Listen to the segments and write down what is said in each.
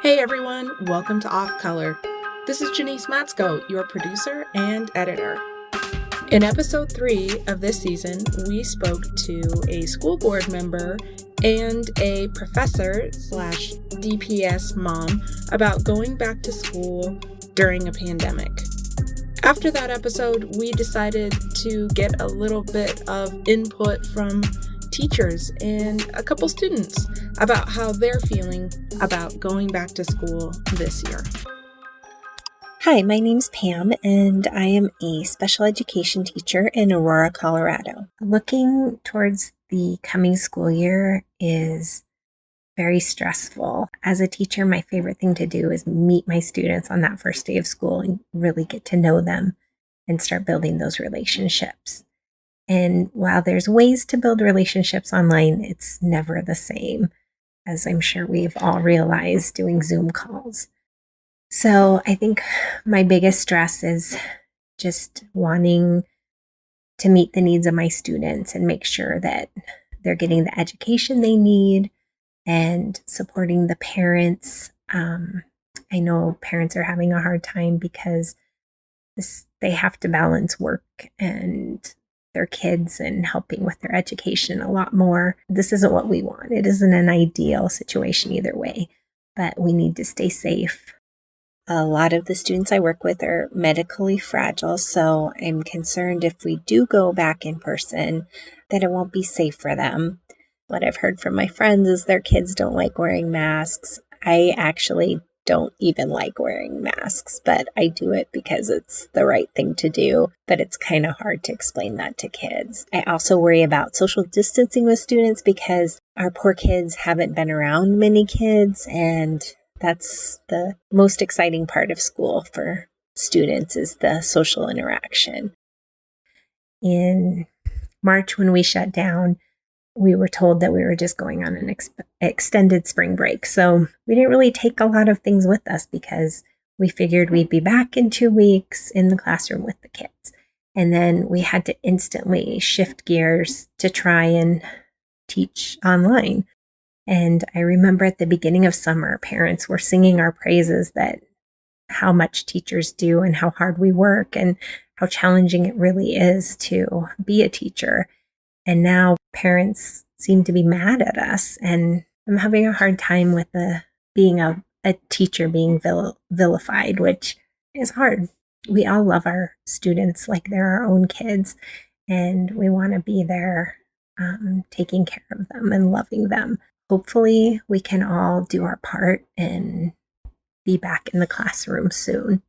Hey everyone, welcome to Off Color. This is Janice Matsko, your producer and editor. In episode 3 of this season, we spoke to a school board member and a professor/DPS mom about going back to school during a pandemic. After that episode, we decided to get a little bit of input from teachers and a couple students about how they're feeling about going back to school this year. Hi, my name's Pam, and I am a special education teacher in Aurora, Colorado. Looking towards the coming school year is very stressful. As a teacher, my favorite thing to do is meet my students on that first day of school and really get to know them and start building those relationships. And while there's ways to build relationships online, it's never the same, as I'm sure we've all realized doing Zoom calls. So I think my biggest stress is just wanting to meet the needs of my students and make sure that they're getting the education they need and supporting the parents. I know parents are having a hard time because they have to balance work and their kids and helping with their education a lot more. This isn't what we want. It isn't an ideal situation either way, but we need to stay safe. A lot of the students I work with are medically fragile, so I'm concerned if we do go back in person that it won't be safe for them. What I've heard from my friends is their kids don't like wearing masks. I actually don't even like wearing masks, but I do it because it's the right thing to do. But it's kind of hard to explain that to kids. I also worry about social distancing with students because our poor kids haven't been around many kids, and that's the most exciting part of school for students is the social interaction. In March, when we shut down, we were told that we were just going on an extended spring break. So we didn't really take a lot of things with us because we figured we'd be back in 2 weeks in the classroom with the kids. And then we had to instantly shift gears to try and teach online. And I remember at the beginning of summer, parents were singing our praises that how much teachers do and how hard we work and how challenging it really is to be a teacher. And now parents seem to be mad at us, and I'm having a hard time with being a teacher being vilified, which is hard. We all love our students like they're our own kids, and we want to be there taking care of them and loving them. Hopefully, we can all do our part and be back in the classroom soon.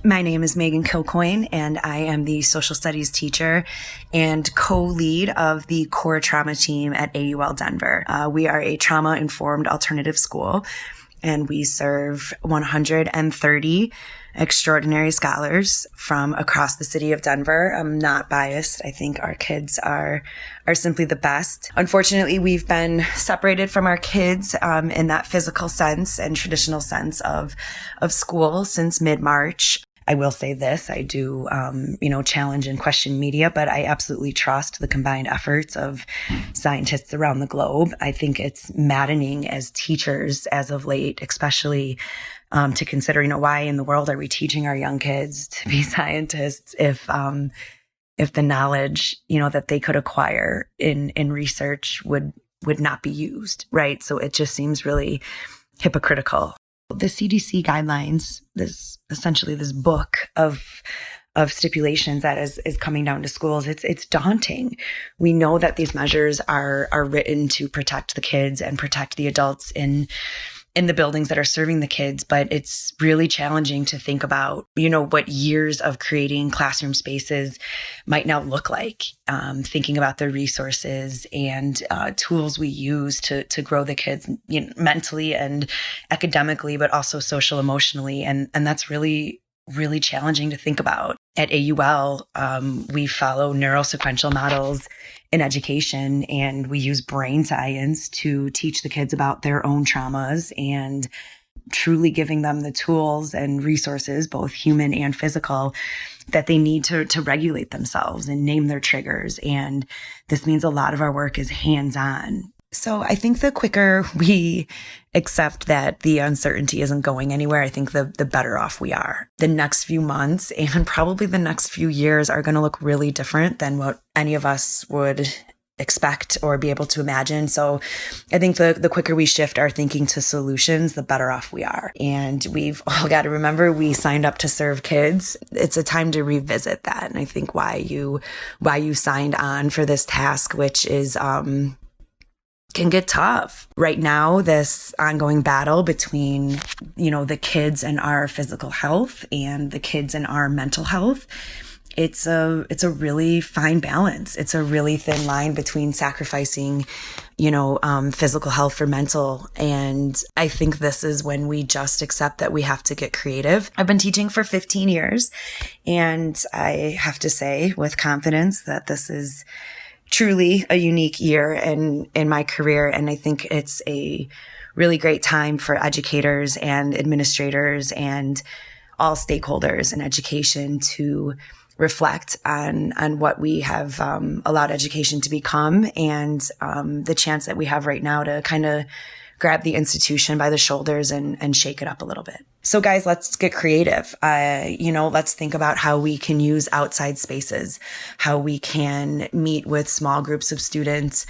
My name is Megan Kilcoyne, and I am the social studies teacher and co-lead of the core trauma team at AUL Denver. We are a trauma-informed alternative school, and we serve 130 extraordinary scholars from across the city of Denver. I'm not biased. I think our kids are simply the best. Unfortunately, we've been separated from our kids in that physical sense and traditional sense of school since mid-March. I will say this, I do, challenge and question media, but I absolutely trust the combined efforts of scientists around the globe. I think it's maddening as teachers as of late, especially to consider, why in the world are we teaching our young kids to be scientists if the knowledge, that they could acquire in research would not be used, right? So it just seems really hypocritical. The CDC guidelines, this book of stipulations that is coming down to schools, it's daunting. We know that these measures are written to protect the kids and protect the adults in the buildings that are serving the kids, but it's really challenging to think about, what years of creating classroom spaces might now look like, thinking about the resources and tools we use to grow the kids mentally and academically, but also social emotionally. And that's really, really challenging to think about. At AUL, we follow neurosequential models in education, and we use brain science to teach the kids about their own traumas and truly giving them the tools and resources, both human and physical, that they need to regulate themselves and name their triggers. And this means a lot of our work is hands-on. So I think the quicker we accept that the uncertainty isn't going anywhere, I think the better off we are. The next few months and probably the next few years are going to look really different than what any of us would expect or be able to imagine. So I think the quicker we shift our thinking to solutions, the better off we are. And we've all got to remember we signed up to serve kids. It's a time to revisit that. And I think why you signed on for this task, which is can get tough. Right now, this ongoing battle between, the kids and our physical health and the kids and our mental health, it's a really fine balance. It's a really thin line between sacrificing, physical health for mental. And I think this is when we just accept that we have to get creative. I've been teaching for 15 years, and I have to say with confidence that this is truly a unique year in my career. And I think it's a really great time for educators and administrators and all stakeholders in education to reflect on what we have allowed education to become, and the chance that we have right now to kind of grab the institution by the shoulders and shake it up a little bit. So guys, let's get creative. Let's think about how we can use outside spaces, how we can meet with small groups of students,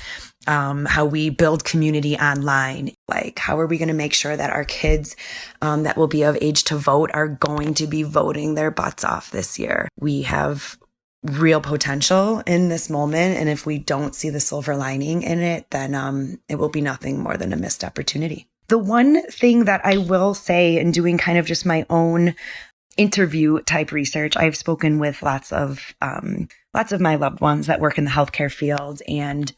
how we build community online. Like, how are we going to make sure that our kids that will be of age to vote are going to be voting their butts off this year? We have real potential in this moment. And if we don't see the silver lining in it, then it will be nothing more than a missed opportunity. The one thing that I will say, in doing kind of just my own interview type research, I've spoken with lots of my loved ones that work in the healthcare field, and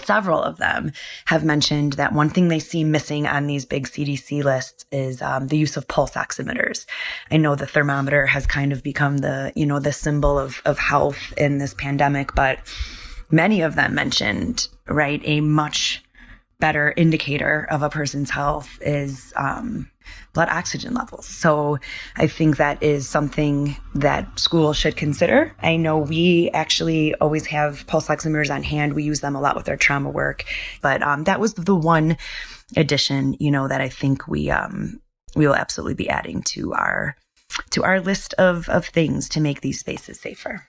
several of them have mentioned that one thing they see missing on these big CDC lists is the use of pulse oximeters. I know the thermometer has kind of become the symbol of health in this pandemic, but many of them mentioned, right, a much better indicator of a person's health is blood oxygen levels. So I think that is something that schools should consider. I know we actually always have pulse oximeters on hand. We use them a lot with our trauma work, but that was the one addition, that I think we will absolutely be adding to our list of things to make these spaces safer.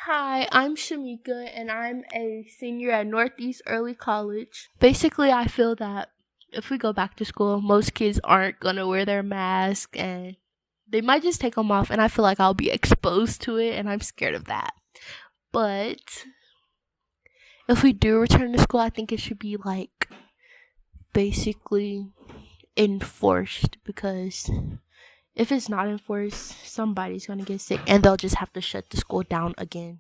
Hi, I'm Shamika, and I'm a senior at Northeast Early College. Basically, I feel that if we go back to school, most kids aren't going to wear their mask, and they might just take them off, and I feel like I'll be exposed to it, and I'm scared of that. But if we do return to school, I think it should be, basically enforced, because if it's not enforced, somebody's going to get sick, and they'll just have to shut the school down again.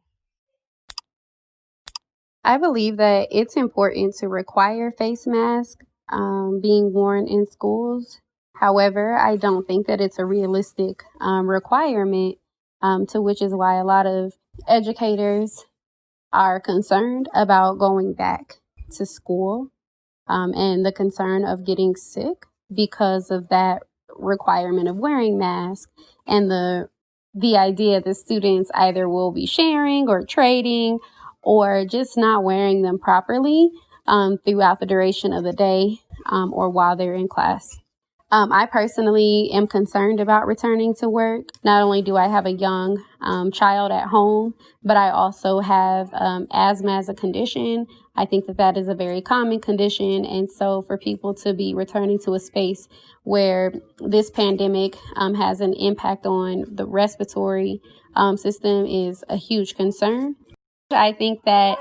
I believe that it's important to require face masks being worn in schools. However, I don't think that it's a realistic requirement, to which is why a lot of educators are concerned about going back to school, and the concern of getting sick because of that requirement of wearing masks, and the idea that students either will be sharing or trading or just not wearing them properly throughout the duration of the day or while they're in class. I personally am concerned about returning to work. Not only do I have a young child at home, but I also have asthma as a condition. I think that is a very common condition. And so for people to be returning to a space where this pandemic has an impact on the respiratory system is a huge concern. I think that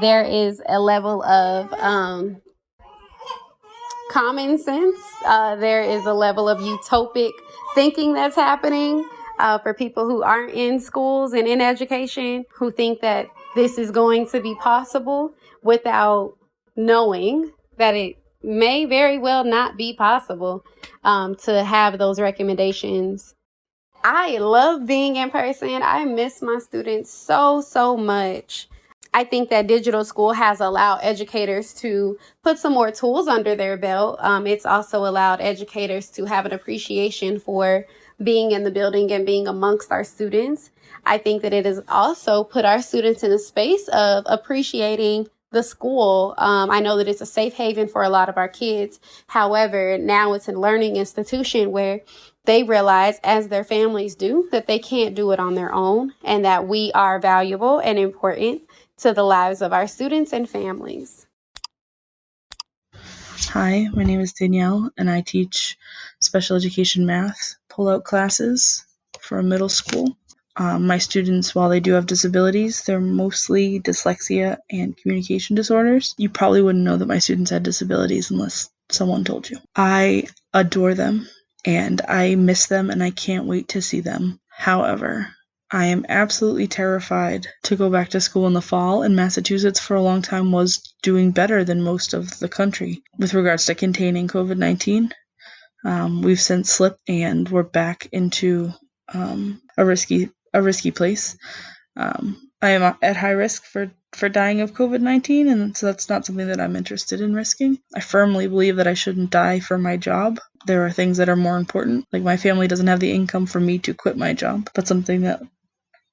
there is a level of common sense. There is a level of utopic thinking that's happening for people who aren't in schools and in education, who think that this is going to be possible without knowing that it may very well not be possible to have those recommendations. I love being in person. I miss my students so much. I think that digital school has allowed educators to put some more tools under their belt. It's also allowed educators to have an appreciation for being in the building and being amongst our students. I think that it has also put our students in a space of appreciating the school. I know that it's a safe haven for a lot of our kids. However, now it's a learning institution where they realize, as their families do, that they can't do it on their own and that we are valuable and important to the lives of our students and families. Hi, my name is Danielle, and I teach special education math pull-out classes for a middle school. My students, while they do have disabilities, they're mostly dyslexia and communication disorders. You probably wouldn't know that my students had disabilities unless someone told you. I adore them, and I miss them, and I can't wait to see them. However, I am absolutely terrified to go back to school in the fall, and Massachusetts for a long time was doing better than most of the country with regards to containing COVID-19. We've since slipped, and we're back into a risky place. I am at high risk for dying of COVID-19, and so that's not something that I'm interested in risking. I firmly believe that I shouldn't die for my job. There are things that are more important. Like, my family doesn't have the income for me to quit my job. That's something that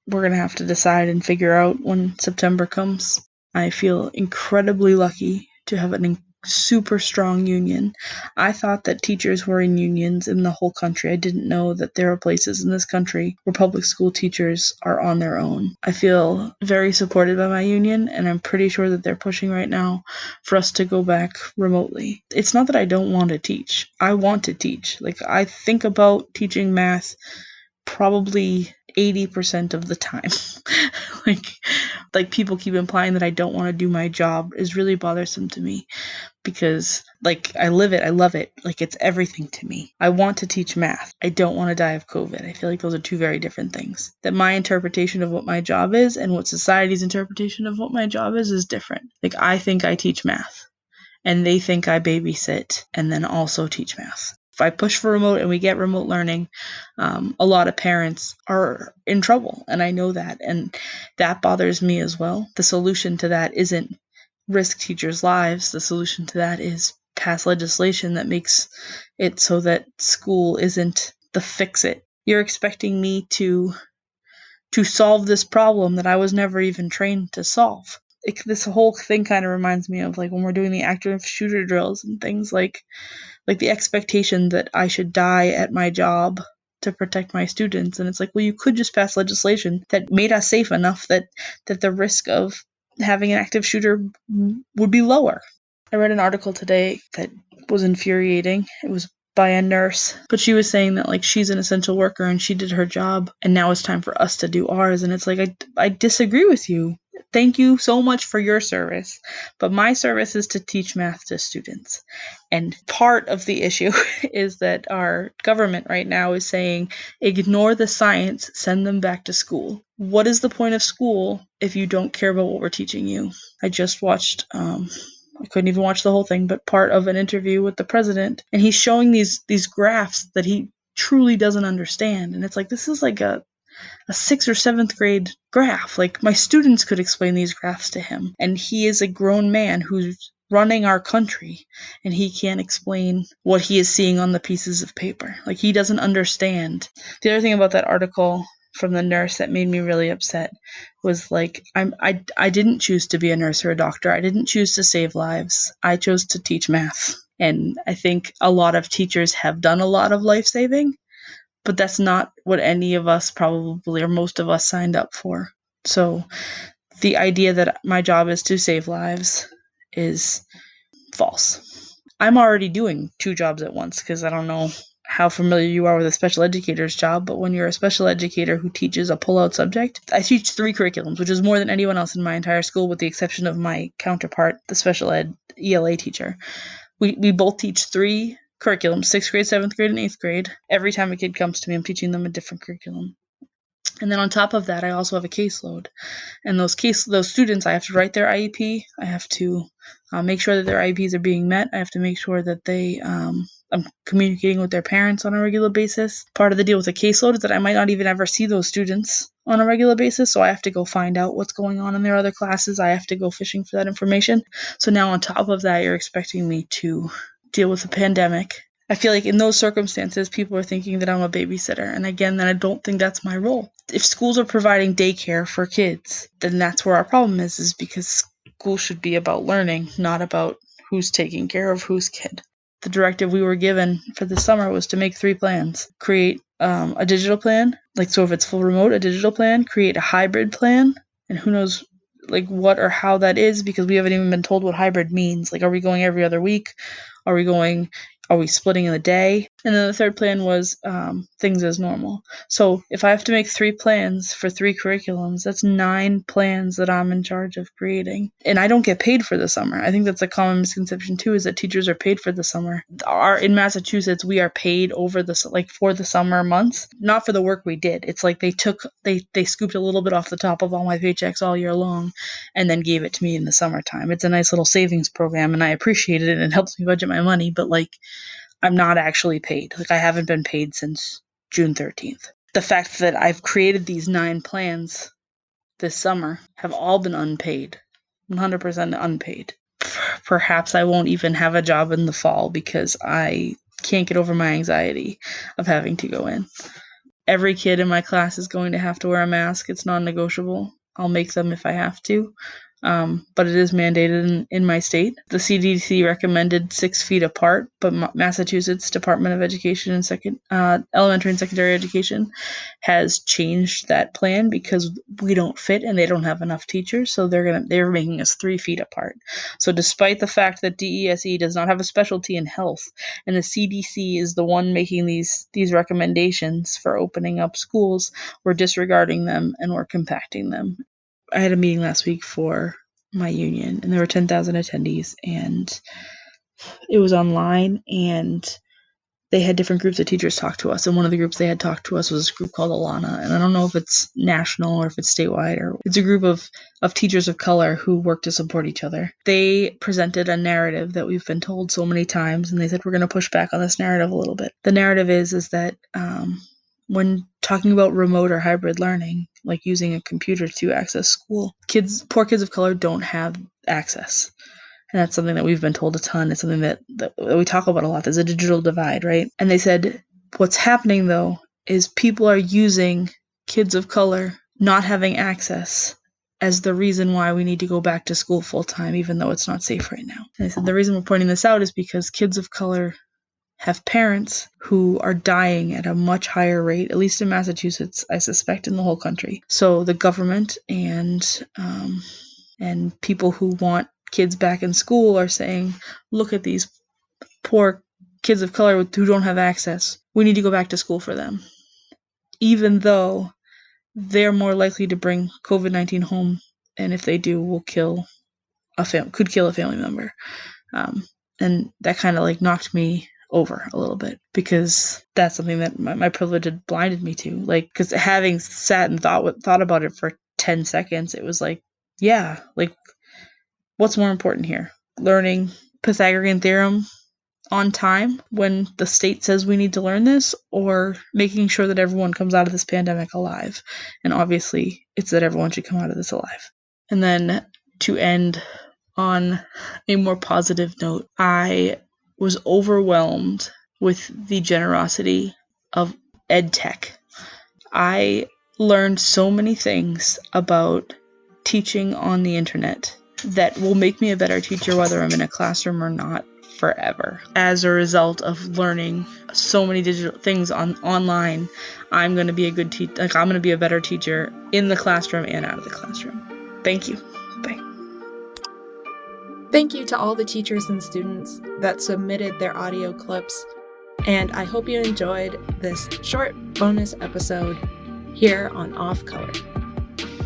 we're going to have to decide and figure out when September comes. I feel incredibly lucky to have a super strong union. I thought that teachers were in unions in the whole country. I didn't know that there are places in this country where public school teachers are on their own. I feel very supported by my union, and I'm pretty sure that they're pushing right now for us to go back remotely. It's not that I don't want to teach. I want to teach. Like, I think about teaching math probably 80% of the time. like people keep implying that I don't want to do my job is really bothersome to me, because I live it, I love it, it's everything to me. I want to teach math. I don't want to die of COVID. I feel like those are two very different things. That my interpretation of what my job is and what society's interpretation of what my job is different. I think I teach math, and they think I babysit and then also teach math. If I push for remote and we get remote learning, a lot of parents are in trouble, and I know that, and that bothers me as well. The solution to that isn't risk teachers' lives. The solution to that is pass legislation that makes it so that school isn't the fix-it. You're expecting me to solve this problem that I was never even trained to solve. This whole thing kind of reminds me of when we're doing the active shooter drills and things like the expectation that I should die at my job to protect my students. And it's well, you could just pass legislation that made us safe enough that the risk of having an active shooter would be lower. I read an article today that was infuriating. It was by a nurse, but she was saying that she's an essential worker and she did her job, and now it's time for us to do ours. And it's I disagree with you. Thank you so much for your service, but my service is to teach math to students. And part of the issue is that our government right now is saying, ignore the science, send them back to school. What is the point of school if you don't care about what we're teaching you? I just watched, I couldn't even watch the whole thing, but part of an interview with the president, and he's showing these graphs that he truly doesn't understand. And it's this is a 6th or 7th grade graph. My students could explain these graphs to him, and he is a grown man who's running our country, and he can't explain what he is seeing on the pieces of paper. He doesn't understand. The other thing about that article from the nurse that made me really upset was I didn't choose to be a nurse or a doctor. I didn't choose to save lives. I chose to teach math. And I think a lot of teachers have done a lot of life saving, but that's not what any of us probably, or most of us, signed up for. So the idea that my job is to save lives is false. I'm already doing 2 jobs at once, because I don't know how familiar you are with a special educator's job, but when you're a special educator who teaches a pull-out subject, I teach 3 curriculums, which is more than anyone else in my entire school, with the exception of my counterpart, the special ed ELA teacher. We both teach 3 curriculum, 6th grade, 7th grade, and 8th grade. Every time a kid comes to me, I'm teaching them a different curriculum. And then on top of that, I also have a caseload. And those students, I have to write their IEP. I have to make sure that their IEPs are being met. I have to make sure that I'm communicating with their parents on a regular basis. Part of the deal with a caseload is that I might not even ever see those students on a regular basis, so I have to go find out what's going on in their other classes. I have to go fishing for that information. So now on top of that, you're expecting me to deal with a pandemic. I feel like in those circumstances, people are thinking that I'm a babysitter. And again, then I don't think that's my role. If schools are providing daycare for kids, then that's where our problem is because school should be about learning, not about who's taking care of whose kid. The directive we were given for the summer was to make 3 plans. Create a digital plan, so if it's full remote, a digital plan, create a hybrid plan, and who knows what or how that is, because we haven't even been told what hybrid means. Are we going every other week? Are we splitting in the day? And then the third plan was things as normal. So if I have to make 3 plans for 3 curriculums, that's 9 plans that I'm in charge of creating. And I don't get paid for the summer. I think that's a common misconception too, is that teachers are paid for the summer. In Massachusetts, we are paid over for the summer months, not for the work we did. It's they scooped a little bit off the top of all my paychecks all year long and then gave it to me in the summertime. It's a nice little savings program and I appreciate it and it helps me budget my money, but I'm not actually paid. I haven't been paid since June 13th. The fact that I've created these 9 plans this summer have all been unpaid, 100% unpaid. Perhaps I won't even have a job in the fall because I can't get over my anxiety of having to go in. Every kid in my class is going to have to wear a mask. It's non-negotiable. I'll make them if I have to. But it is mandated in my state. The CDC recommended 6 feet apart, but Massachusetts Department of Education and Elementary and Secondary Education has changed that plan because we don't fit and they don't have enough teachers, so they're making us 3 feet apart. So despite the fact that DESE does not have a specialty in health, and the CDC is the one making these recommendations for opening up schools, we're disregarding them and we're compacting them. I had a meeting last week for my union, and there were 10,000 attendees, and it was online, and they had different groups of teachers talk to us, and one of the groups they had talked to us was a group called Alana, and I don't know if it's national or if it's statewide, or it's a group of teachers of color who work to support each other. They presented a narrative that we've been told so many times, and they said, we're going to push back on this narrative a little bit. The narrative is that when talking about remote or hybrid learning, like using a computer to access school, poor kids of color don't have access. And that's something that we've been told a ton. It's something that we talk about a lot. There's a digital divide, right? And they said, what's happening though is people are using kids of color not having access as the reason why we need to go back to school full time, even though it's not safe right now. And they said the reason we're pointing this out is because kids of color have parents who are dying at a much higher rate, at least in Massachusetts, I suspect in the whole country. So the government and people who want kids back in school are saying, look at these poor kids of color who don't have access. We need to go back to school for them. Even though they're more likely to bring COVID-19 home, and if they do, could kill a family member. And that kind of knocked me over a little bit, because that's something that my privilege had blinded me to. Because having sat and thought about it for 10 seconds, it was what's more important here? Learning Pythagorean theorem on time when the state says we need to learn this, or making sure that everyone comes out of this pandemic alive? And obviously it's that everyone should come out of this alive. And then to end on a more positive note, I was overwhelmed with the generosity of EdTech. I learned so many things about teaching on the internet that will make me a better teacher whether I'm in a classroom or not forever. As a result of learning so many digital things online, I'm going to be a good teacher. I'm going to be a better teacher in the classroom and out of the classroom. Thank you. Bye. Thank you to all the teachers and students that submitted their audio clips, and I hope you enjoyed this short bonus episode here on Off Color.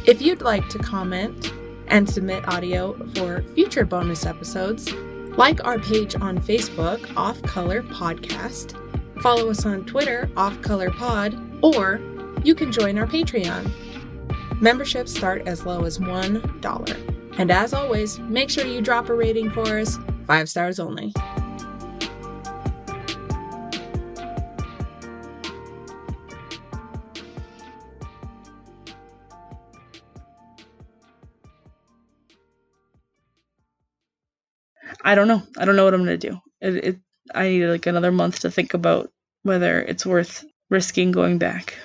If you'd like to comment and submit audio for future bonus episodes, like our page on Facebook, Off Color Podcast, follow us on Twitter, Off Color Pod, or you can join our Patreon. Memberships start as low as $1. And as always, make sure you drop a rating for us, 5 stars only. I don't know. I don't know what I'm going to do. I need like another month to think about whether it's worth risking going back.